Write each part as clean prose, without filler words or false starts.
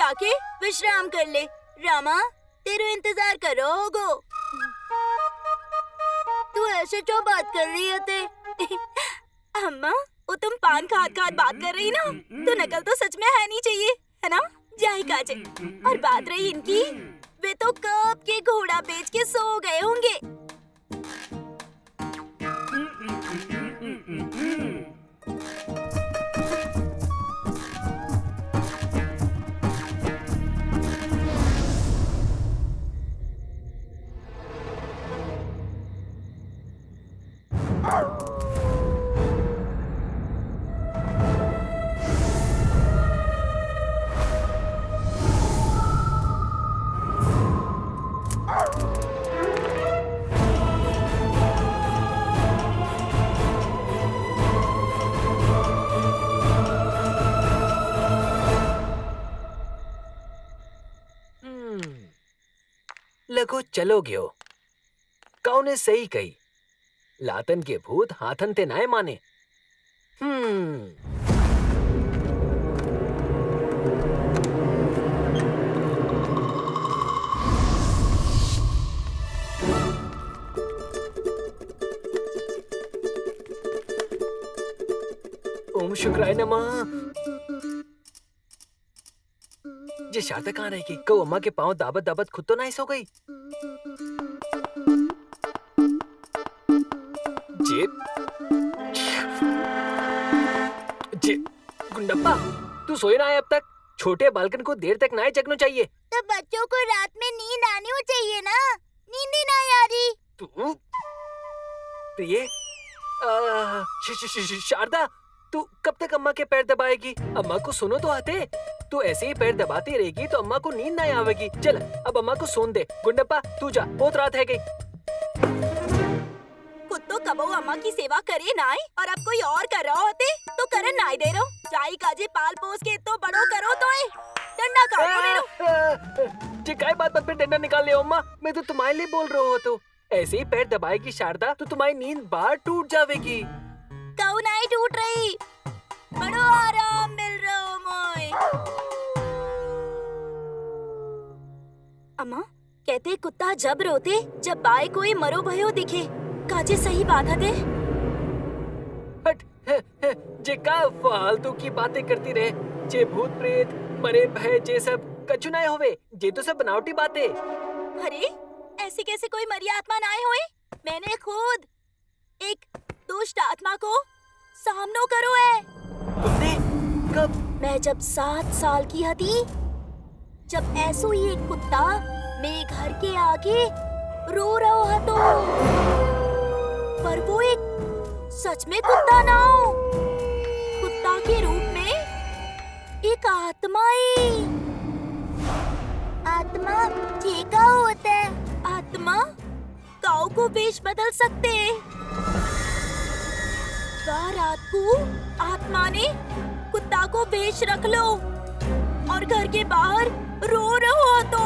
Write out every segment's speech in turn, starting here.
जाके विश्राम कर ले। रामा तेरे इंतजार कर रहा होगा। तू ऐसे क्यों बात कर रही है ते? अम्मा वो तुम पान खाद खाद बात कर रही ना, तो नकल तो सच में है नहीं चाहिए, है ना? जाही काजे। और बात रही इनकी, वे तो कब के घोड़ा बेच के सो गए होंगे। लगो चलो गयो। कौने सही कही, लातन के भूत हाथन ते नाय माने। ओम शुक्राय नमः। ये शारदा कहाँ रहेगी? कौ अम्मा के पांव दाबत दाबत खुद तो नाइस हो गई। जे जे गुंडप्पा, तू सोए ना है अब तक? छोटे बालकन को देर तक नाय जगना चाहिए। तो बच्चों को रात में नींद आनी चाहिए ना, नींद ही नहीं आ रही। तू प्रिय, शारदा, तू कब तक अम्मा के पैर दबाएगी? अम्मा को सुनो तो आते। तू ऐसे ही पैर दबाती रहेगी तो अम्मा को नींद नहीं आवेगी। चल अब अम्मा को सोन दे। गुंडप्पा तू जा, बहुत रात है गई। खुद तो कबो अम्मा की सेवा करे नाई, और अब कोई और कर रहा होते तो करन नाई दे रहो। जाई काजे पाल पोस के तो बड़ो करो तो डंडा काटो ले लो। जे काय बात पे डंडा निकाल ले अम्मा? मैं तो तुम्हारे लिए बोल रहा हूँ। तो ऐसे ही पैर दबाएगी शारदा तो तुम्हारी नींद बाहर टूट जाएगी। कऊ नहीं टूट रही, बड़ो आराम मिल रहा हो मोय। अम्मा कहते कुत्ता जब रोते जब बाय कोई मरो भयो दिखे। काजे सही बात है। हट, जे का फालतू की बातें करती रहे। जे भूत प्रेत मरे भय जे सब कछु ना होवे। जे तो सब बनावटी बातें। अरे ऐसी कैसे कोई मरी आत्मा ना होए? मैंने खुद एक दुष्ट आत्मा को सामनो करो है। तुमने कब? मैं जब 7 साल की थी, जब ऐसो ही एक कुत्ता मेरे घर के आगे रो रहा तो, पर वो एक सच में कुत्ता ना हो, कुत्ता के रूप में एक आत्मा ही। आत्मा क्या होता है? आत्मा काऊ को वेश बदल सकते हैं। रात को आत्मा ने कुत्ता को वेश रख लो और घर के बाहर रो रहो तो।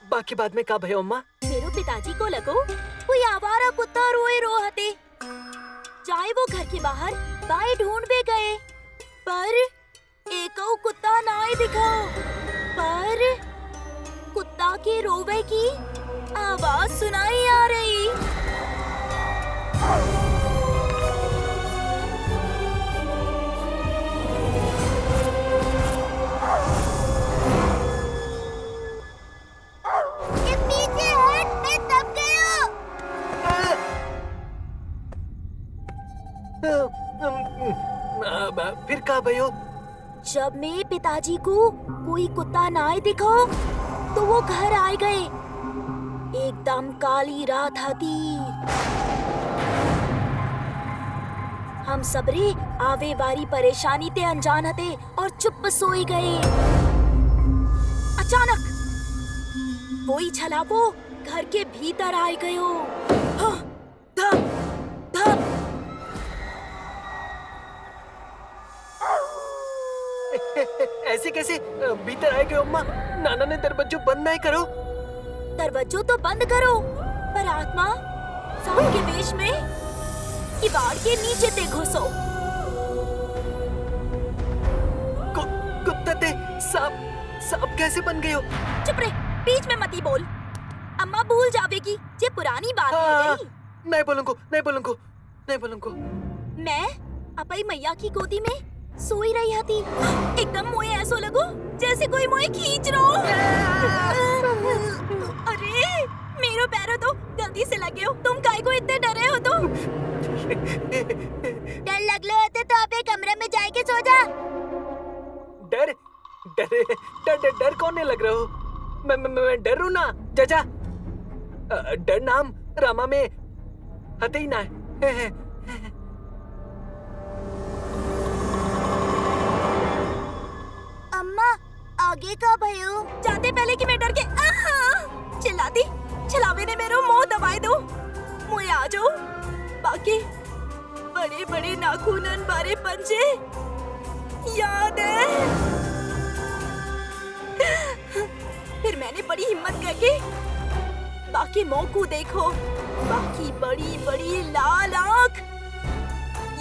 बाकी बाद में का भयो अम्मा? मेरे पिताजी को लगो कोई आवारा कुत्ता रोए रोहते। चाहे वो घर के बाहर बाई ढूंढ भी गए, पर एको कुत्ता ना ही दिखा। पर कुत्ता के रोवे की आवाज सुनाई आ रही। फिर का भयो? जब मेरे पिताजी को कोई कुत्ता ना दिखा तो वो घर आ गए। एकदम काली रात थी। हम सबरे आवे वारी परेशानी ते अनजान हते और चुप सोई गए। अचानक कोई छलापो घर के भीतर आ गयो। धप धप ऐसे कैसे भीतर आए गए अम्मा? नाना ने दरवाजा बंद नहीं करो। दरवाजों तो बंद करो, पर आत्मा सांप के वेश में किवाड़ के नीचे ते घुसो। कुत्ते ते सांप कैसे बन गए हो? चुप रहे, बीच में मती बोल। अम्मा भूल जावेगी, ये पुरानी बात है गई। नहीं बोलूंगो। मैं अपई मैया की गोदी में सोई रही थी, एकदम मोए ऐसो लगो जैसे कोई मोए खींच रहो। अरे मेरो पैरों तो गलती से लगे हो, तुम काहे को इतने डरे हो? तो डर लग लो होते तो आप एक कमरे में जाके सो जा। डर कौन नहीं लग रहा हो? मैं डर रू ना जा। डर नाम रामा में हते ही ना है। अम्मा आगे का भयो जाते पहले कि मैं डर के चिल्लाती छलावे ने मेरो मुंह दबाए दो। मुझे आ जाओ, बाकी बड़े बड़े नाखूनन बारे पंजे याद है। फिर मैंने बड़ी हिम्मत करके बाकी मुंह को देखो, बाकी बड़ी बड़ी लाल आंख,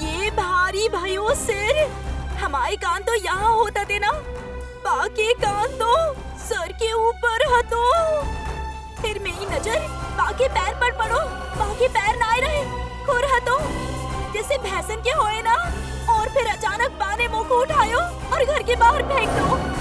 ये भारी भयो सिर, हमारे कान तो यहाँ होता थे ना, बाकी कान तो सर के ऊपर हतो। फिर मेरी नजर बाकी पैर पर पड़ो, बाकी पैर ना रहे, खुर हतो जैसे भैंसन के होए ना, और फिर अचानक बाने मुंह को उठायो और घर के बाहर फेंक दो।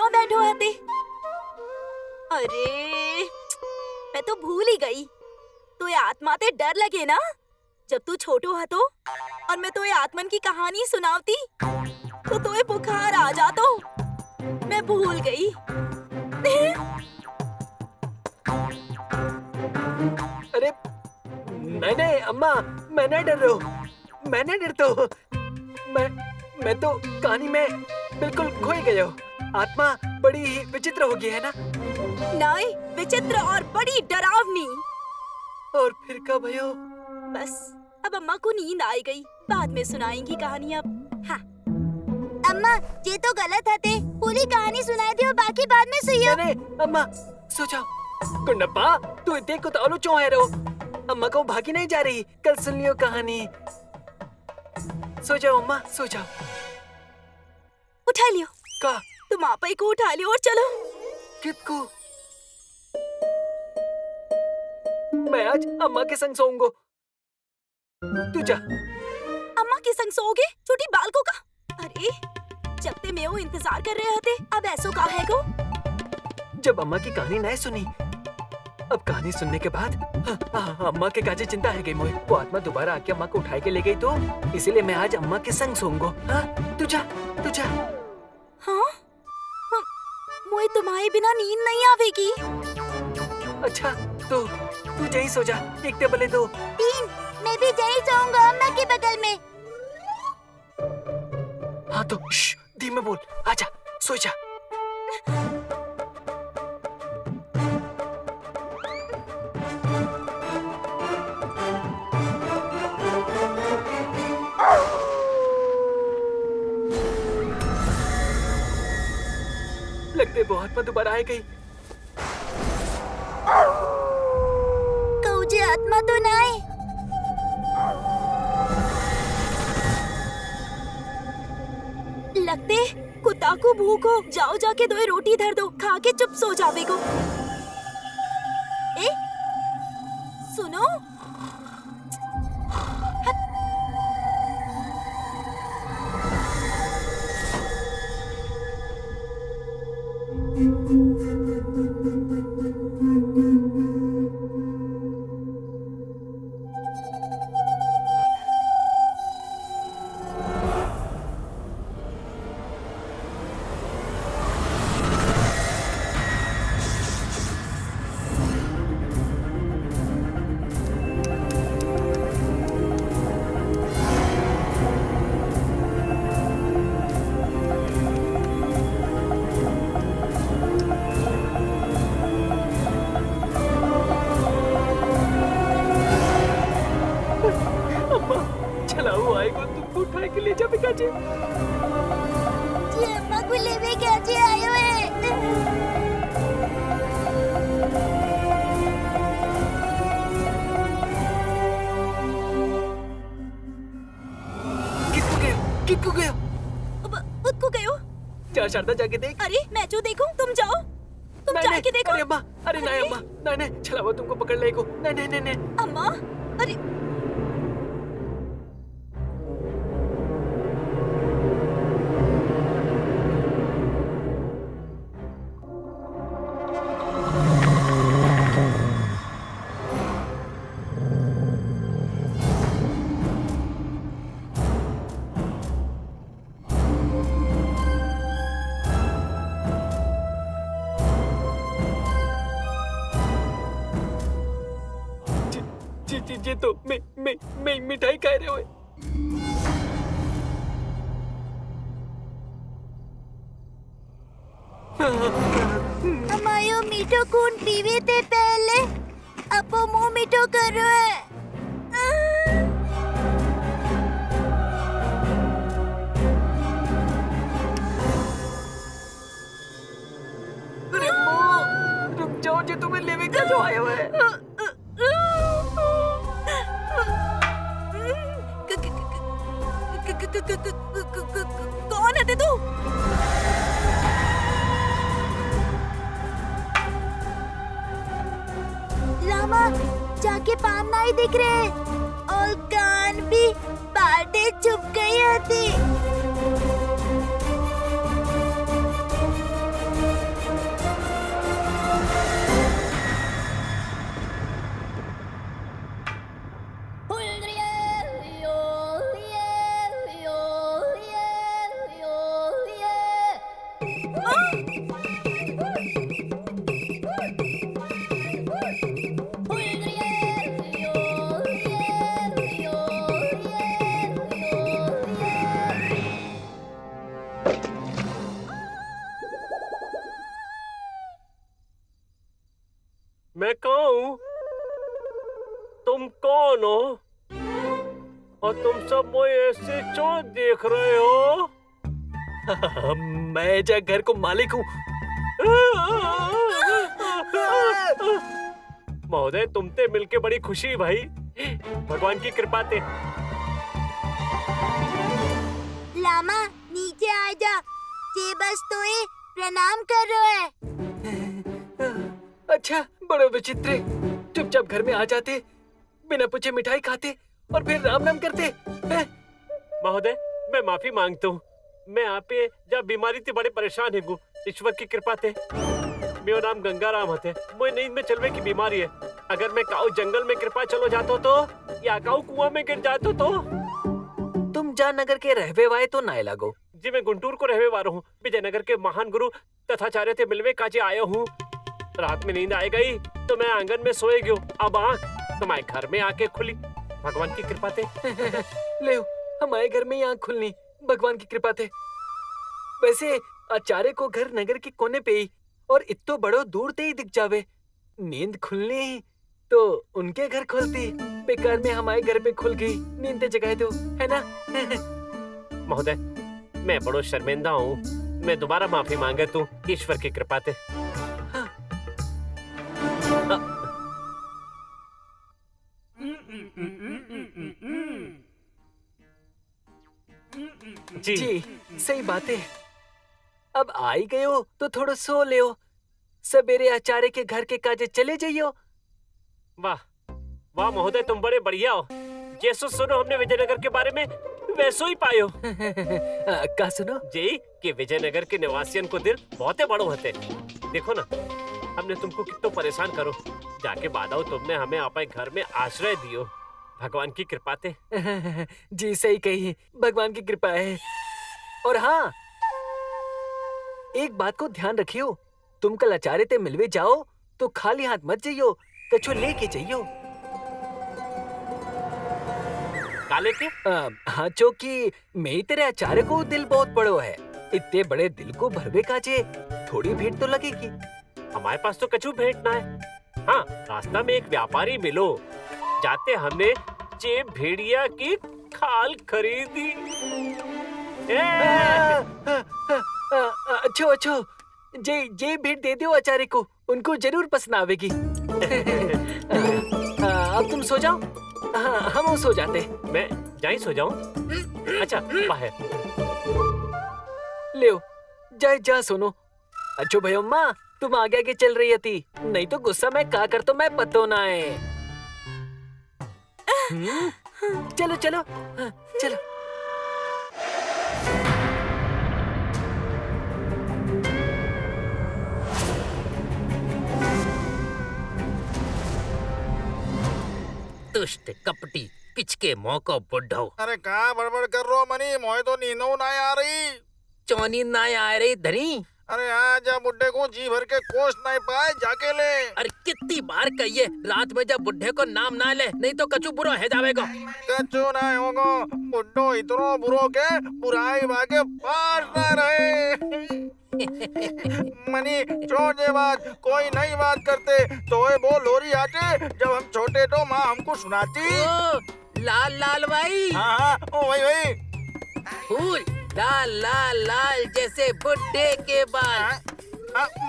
बैठो हते। अरे मैं तो भूल ही गई, तो ये आत्मा ते डर लगे ना जब तू छोटो हतो और मैं तो ये आत्मन की कहानी सुनावती तो ये बुखार आ जातो। मैं भूल गई। अरे नहीं अम्मा, मैं नहीं डर रहा हूँ, मैं नहीं डरता हूँ। मैं तो कहानी में बिल्कुल खो ही गया हूँ। आत्मा बड़ी ही विचित्र हो गई है ना? नहीं, विचित्र और बड़ी डरावनी। और फिर कब भयो? बस अब अम्मा को नींद आ गई, बाद में सुनाएंगी कहानी अब। हाँ अम्मा, ये तो गलत है, पूरी कहानी सुनाई दी और बाकी बाद में सुइयो। नहीं अम्मा, सो जाओ। गुंडप्पा, तू इतने को तालू क्यों है रहो? अम्मा को भागी नहीं जा रही, कल सुन लियो कहानी। सो जाओ अम्मा, सो जाओ। उठा लियो। का? तुम आप ही को उठा लियो और चलो। किसको? मैं आज अम्मा के संग सोऊंगा। तू जा। अम्मा के संग सोओगे? छोटी बालकों का। अरे जब ते मैं वो इंतजार कर रहे थे, अब ऐसो का है को? जब अम्मा की कहानी नहीं सुनी, अब कहानी सुनने के बाद अम्मा के काजे चिंता है गई मोए। वो आत्मा दोबारा आके अम्मा को उठाए के ले गई, तो इसीलिए मैं आज अम्मा के संग सोऊंगा। हाँ, तू जा, तू जा। हाँ? मोए तुम्हारे बिना नींद नहीं आवेगी। अच्छा, तो तू यहीं सो जा। एक टेबल 2 3, मैं भी यहीं सोऊंगा अम्मा के बगल में। हाँ तो धीमे बोल, आजा, सो जा। लगते बहुत आत्मा दोबारा आ गई। कौजे आत्मा तो ना है। लगते कुत्ता को भूख हो, जाओ जाके 2 रोटी धर दो, खा के चुप सो जावे को। ए, सुनो। अम्मा चलाओ आएगा तुमको उठा के ले जा काजे। जी अम्मा को लेवे काजे आयो है। किक्कू गया खुद को गयो। जा शारदा जाके देख। अरे मैं जो देखूं तुम जाओ, तुम जाके देखो। अरे अम्मा, अरे नहीं अम्मा, नहीं चलाओ तुमको पकड़ लेगो। नहीं अम्मा, अरे जी तो मैं मिठाई खा रहे हो। अमायो मीठो खून पीवे थे पहले, अब वो मुंह मीठो कर रहा है। अरे अम्मा रुक जाओ जी, तुम्हें लेवे का जो आया हुआ है। कौन है तू? लामा जाके पाम नहीं दिख रहे और कान भी बाटे चुप गई होती। मैं कहाँ हूँ? तुम कौन हो? और तुम सब मुझे ऐसे क्यों देख रहे हो? मैं जा घर को मालिक हूँ। महोदय तुमसे मिलके बड़ी खुशी भाई, भगवान की कृपा थे। लामा नीचे आ जा, जे बस तो ये प्रणाम कर रहा है। अच्छा बड़े विचित्र, चुपचाप घर में आ जाते, बिना पूछे मिठाई खाते और फिर राम नाम करते हैं? महोदय मैं माफी मांगता हूँ, मैं आप पे जब बीमारी थी बड़े परेशान है, ईश्वर की कृपा थे। मेरा नाम गंगाराम है, मुझे नींद में चलने की बीमारी है। अगर मैं काऊ जंगल में कृपा चलो जातो तो, या काऊ कुआं में गिर जातो तो। तुम जाननगर के रहवे वाए तो ना लागो जी, मैं गुंटूर को रहने वाला हूँ, विजयनगर के महान गुरु तथाचार्य थे मिलवे काजे आया हूँ। रात में नींद आ गई तो मैं आंगन में सोए गयो, अब आँख तुम्हारे घर में आके खुली, भगवान की कृपा थे। ले हमारे घर में आँख खुलनी भगवान की कृपा थे। वैसे आचार्य को घर नगर के कोने पे ही और इतो बड़ो दूर ते ही दिख जावे, नींद खुलनी तो उनके घर खुलती, बेकार में हमारे घर पे खुल गई नींद ते जगाए दो, है ना? महोदय मैं बड़ो शर्मिंदा हूँ, मैं दोबारा माफी मांगे तू, ईश्वर की कृपा थे। जी सही बात है। अब आई गए हो तो थोड़ा सो ले हो, सवेरे आचार्य के घर के काजे चले जाइयो। वाह वाह महोदय तुम बड़े बढ़िया हो, जैसो सुनो हमने विजयनगर के बारे में वैसो ही पायो। का सुनो जी कि विजयनगर के निवासियन को दिल बहुत बड़ो होते। देखो ना हमने तुमको कितना परेशान करो, जाके बादाओ तुमने हमें आपके घर में आश्रय दियो, भगवान की कृपा थे। जी सही कही, भगवान की कृपा है। और हाँ एक बात को ध्यान रखियो, तुम कल आचार्य ते मिलवे जाओ तो खाली हाथ मत जाइयो, कछो लेके जाइयो। काले के हाँ चौकी मैं तेरे आचार्य को दिल बहुत बड़ो है, इतने बड़े दिल को भरवे काजे थोड़ी भेंट तो लगेगी। हमारे पास तो कछु भेंट ना है। हाँ रास्ता में एक व्यापारी मिलो, जाते हमने जे भेड़िया की खाल खरीदी। अच्छो अच्छो, जे भेंट दे दो आचार्य को, उनको जरूर पसंद आवेगी। अब तुम सो जाओ, हम सो जाते। मैं जाई सो जाऊं? अच्छा बाहर। ले जा सोनो। अच्छो भाई अम्मा, तुम आगे आगे चल रही थी, नहीं तो गुस्सा मैं का कर तो मैं पतो ना है। चलो चलो चलो। दुष्ट कपटी पिचके मौको बुढ़ो। अरे कहाँ बड़बड़ कर रो मनी, मोए तो नींदो ना आ रही। चौनी ना आ रही धनी। अरे आजा बुड्ढे को जी भर के कोस नहीं पाए, जाके ले। अरे कितनी बार कहिए रात में जब बुढ़े को नाम ना ले, नहीं तो कचू बुरो है जावेगा। कचू ना होगो, बुड्ढो इतनो बुरो के बुराई भागे पास ना रहे। मनी छोड़ दे बात, कोई नई बात करते तो वो लोरी आते जब हम छोटे तो माँ हमको सुनाती। ओ, लाल लाल भाई। हाँ ओ वही फूल लाल लाल लाल जैसे बुढ़े के बाल।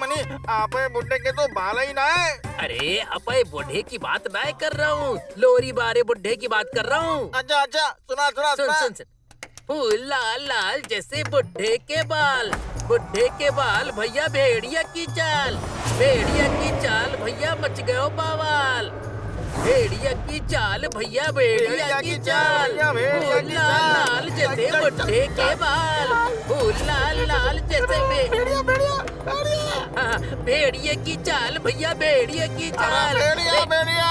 मनी आपे बुड्ढे के तो बाल ही ना है। अरे अपे बुढ़े की बात ना कर रहा हूँ, लोरी बारे बुढ़े की बात कर रहा हूँ। अच्छा अच्छा सुना सुना सुन सुना। सुन सुन। फूल लाल लाल जैसे बुढ़े के बाल, बुढ़े के बाल भैया भेड़िया की चाल, भेड़िया की चाल भैया मच गयो बवाल, भेड़िया की चाल भैया भेड़िया की चाल। फूल लाल लाल जैसे बुढ़े के बाल, फूल लाल लाल जैसे भेड़िया की चाल भैया भेड़िया की चाल। भेड़िया भेड़िया।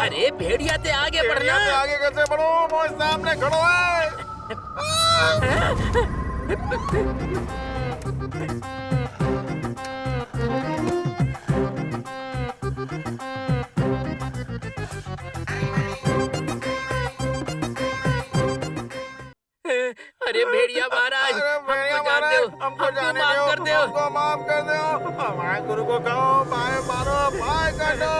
अरे भेड़िया ते आगे बढ़ना। आगे कैसे बढ़ो, वो सामने खड़ो है। अरे भेड़िया महाराज, भेड़िया महाराज हमको जाने दो, हमको माफ कर दो। हमारे गुरु को कहो पाए मारो, पाए काटो।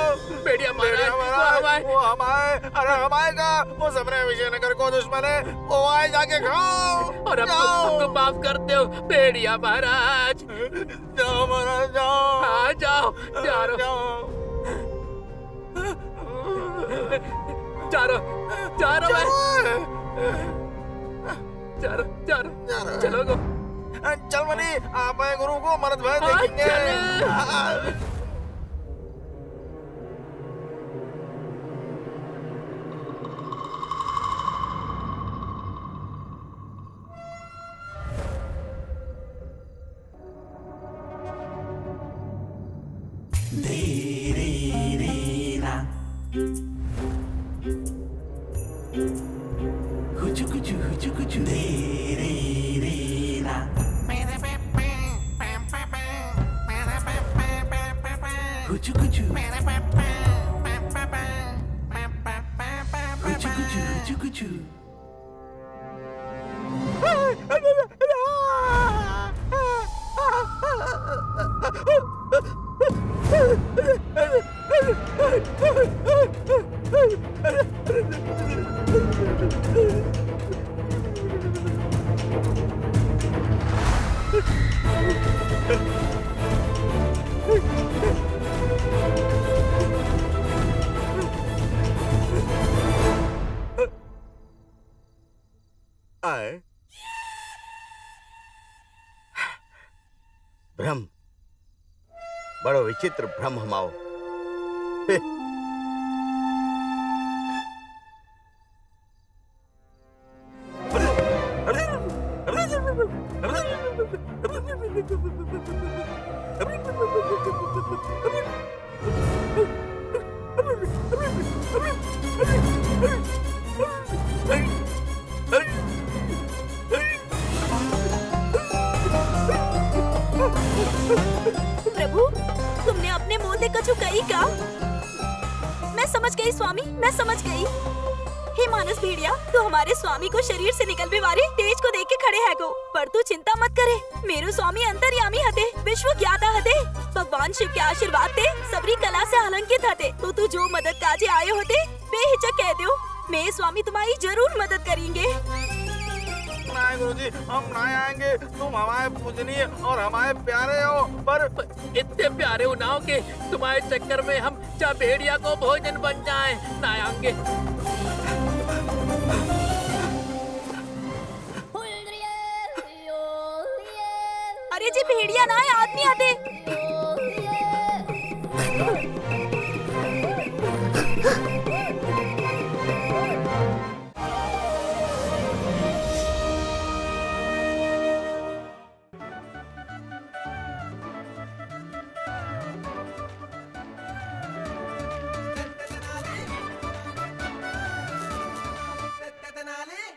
भेड़िया महाराज वो हमारे, अरे हमारे का वो सबने विजयनगर को दुश्मन है, वो आए जाके खाओ। और हमको माफ कर दो भेड़िया महाराज। जाओ महाराज जाओ। हाँ जाओ जा रहो चलो गो। चल मनी आप गुरु को मर्द भाई देखेंगे। भ्रम, बड़ो विचित्र भ्रम हमाओ। प्रभु, तुमने अपने मुंह से कछु कही क्या? मैं समझ गई स्वामी, मैं समझ गई। हे मानस भेड़िया, तू हमारे स्वामी को शरीर से निकलने वाले तेज को देख के खड़े है गो, पर तू चिंता मत करे। मेरो स्वामी अंतर्यामी हते, विश्व ज्ञाता हते, भगवान शिव के आशीर्वाद ते सबरी कला से अलंकित हते। तो तू जो मदद काजे आए होते बेहिचक कह दो, मेरे स्वामी तुम्हारी जरूर मदद करेंगे। नहीं गुरुजी, हम नहीं आएंगे। तुम हमारे पूजनीय और हमारे प्यारे हो, पर इतने प्यारे हो ना हो कि तुम्हारे चक्कर में हम क्या भेड़िया को भोजन बन जाए ना आएंगे। अरे जी भेड़िया ना है, आदमी आते।